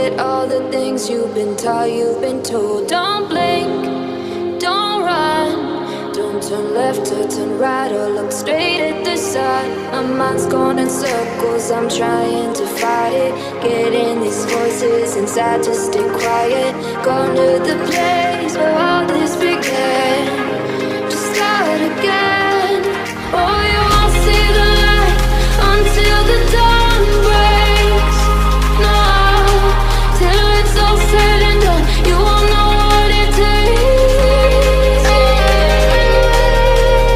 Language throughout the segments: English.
forget all the things you've been taught, you've been told. Don't blink, don't run, don't turn left or turn right or look straight at the sun. My mind's going in circles, I'm trying to fight it. Getting these voices inside to stay quiet. Gone to the place where all this began. Just start again. Oh, you won't see the light until the dawn breaks. No, till it's all said and done, you won't know what it takes.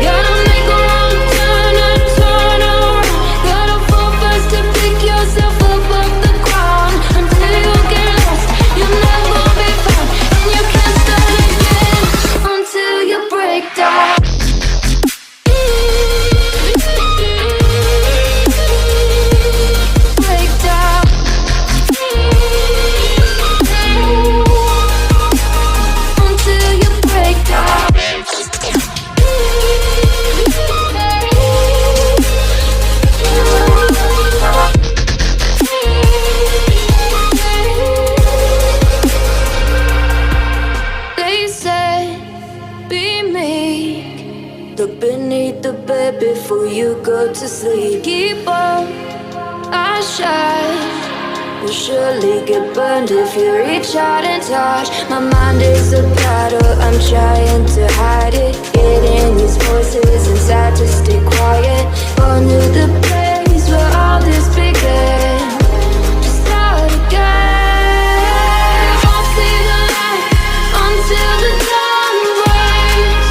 Gotta make a wrong turn and turn around. Gotta fall fast to pick yourself up off the ground. Until you get lost, you'll never be found. And you can't start again until you break down. Look beneath the bed before you go to sleep. Keep on, I shine. Will surely get burned if you reach out and touch. My mind is a battle, I'm trying to hide it. Getting these voices inside to stay quiet. On to the place where all this began. Just start again. I'll see the light until the dawn breaks.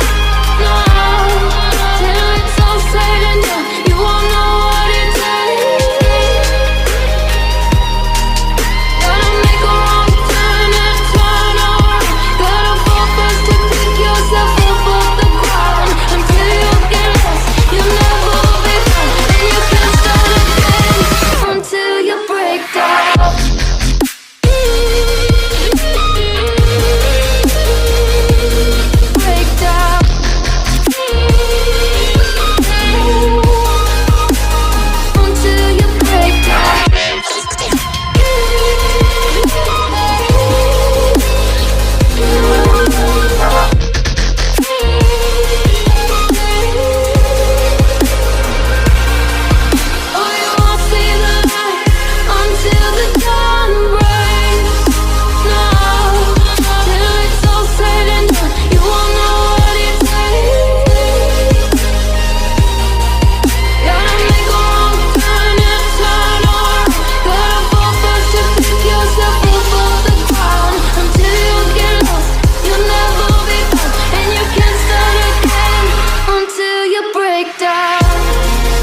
No, till it's all said and done, you won't know what it takes. Gotta make a wrong turn and turn around. Gotta fall fast to pick yourself up off the ground. Until you get lost, you'll never be found. And you can't start again until you break down. Break down. Until you break down. Oh, you won't see the light until the dawn breaks. No, till it's all said and done, you won't know what it takes. Gotta make a wrong turn and turn around. Gotta fall fast to pick yourself up off the ground. Until you get lost, you'll never be found. And you can't start again until you break down.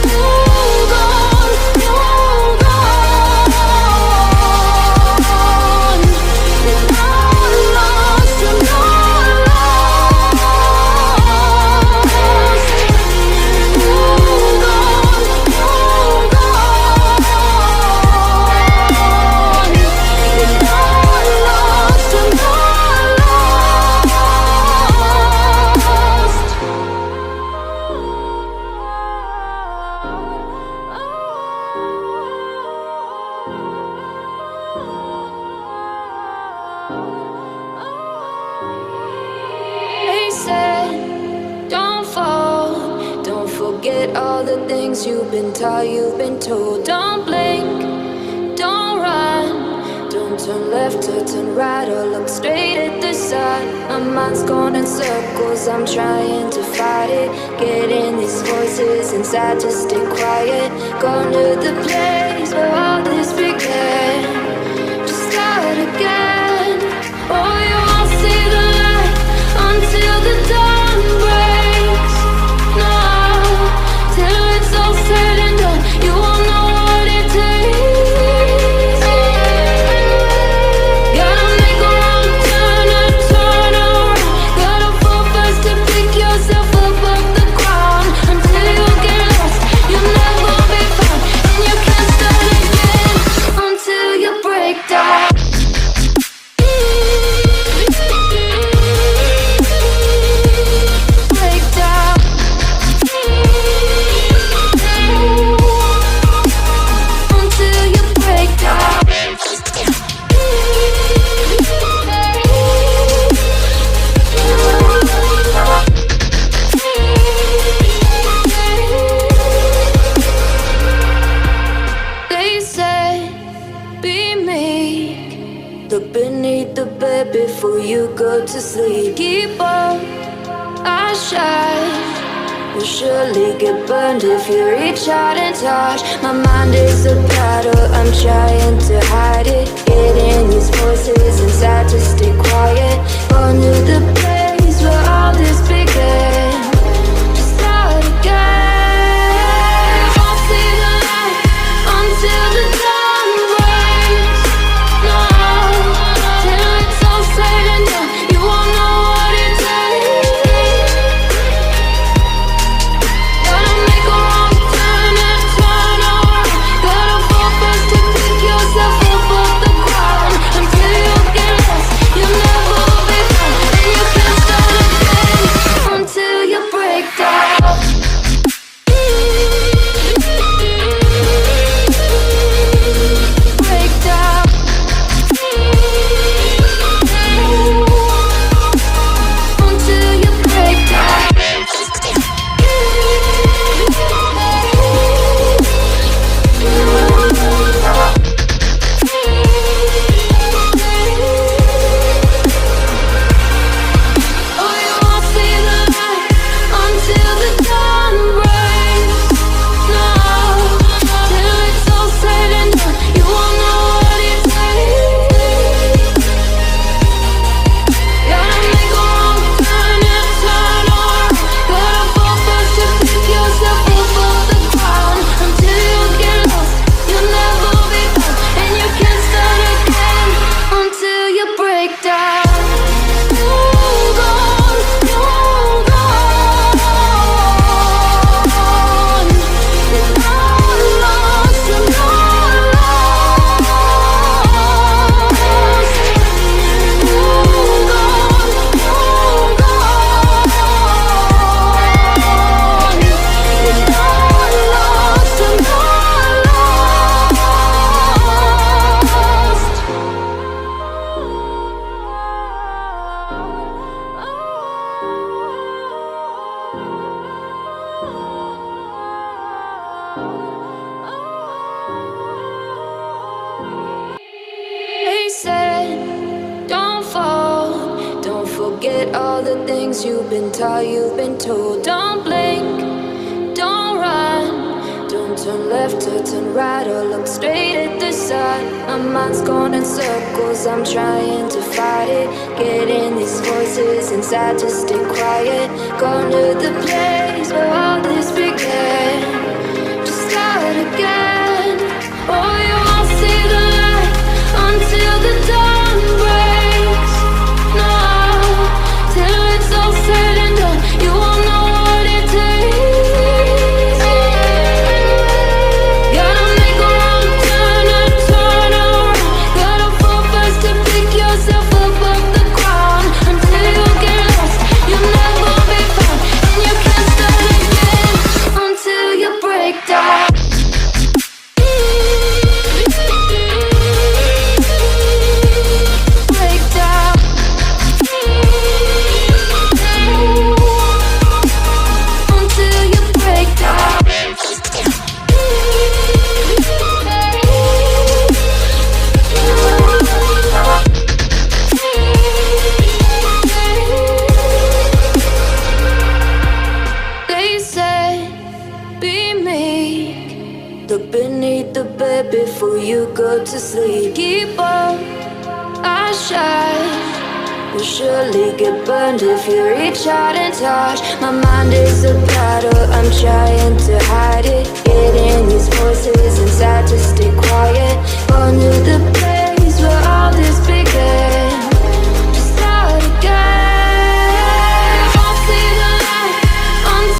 You're gone, you're gone. You're not lost, you're not lost. You're gone, you're gone. You're not lost, you're not They said, don't fall, don't forget all the things you've been taught, you've been told. Don't blink, don't run, don't turn left or turn right or look straight at the sun. My mind's going in circles, I'm trying to fight it. Getting these voices inside to stay quiet. Gone to the place where all this began. Just start again. Oh, you won't see the light until the dawn breaks. No, till it's all said and done, you won't know what it takes. Gotta make a wrong turn and turn around. Gotta fall fast to pick yourself up off the ground. Until you get lost, you'll never be found. And you can't start again sleep. Keep on, I shine. Will surely get burned if you reach out and touch. My mind is a battle, I'm trying to hide it. Getting these voices inside to stay quiet. Gone to the place where all this began. To start again. Won't see the light until the dawn breaks. No, till it's all said and done, you won't know what it takes. Gotta make a wrong turn and turn around. Gotta fall first to pick yourself up off the ground. Until you get lost, you'll never be found. And you can't start again until you break down. Break down. Until you break down. Oh, you won't see the light until the dawn breaks. No, till it's all said and done, you won't know what it takes. Gotta make a wrong turn and turn around. Gotta fall first to pick yourself up off the ground. Until you get lost, you'll never be found. And you can't start again until you break down. Hold on, hold on. You're not lost, you're not lost. Hold on, hold on. You're not lost, you're not They said, don't fall. Don't forget all the things you've been taught, you've been told. Don't blink, don't run. Don't turn left or turn right or look straight at the sun. My mind's going in circles, I'm trying to fight it. Getting these voices inside to stay quiet. Going to the place where all this began. To start again. Oh, you won't see the light until the dawn breaks. No, till it's all said and done, you won't know what it takes. Gotta make a wrong turn and turn around. Gotta fall first to pick yourself up off the ground. Until you get lost, you'll never be found. And you can't start again until you break down. Break down. Until you break down. They say, be meek. Look beneath the bed before you go to sleep. Keep on, I shine. Will surely get burned if you reach out and touch. My mind is a battle, I'm trying to hide it.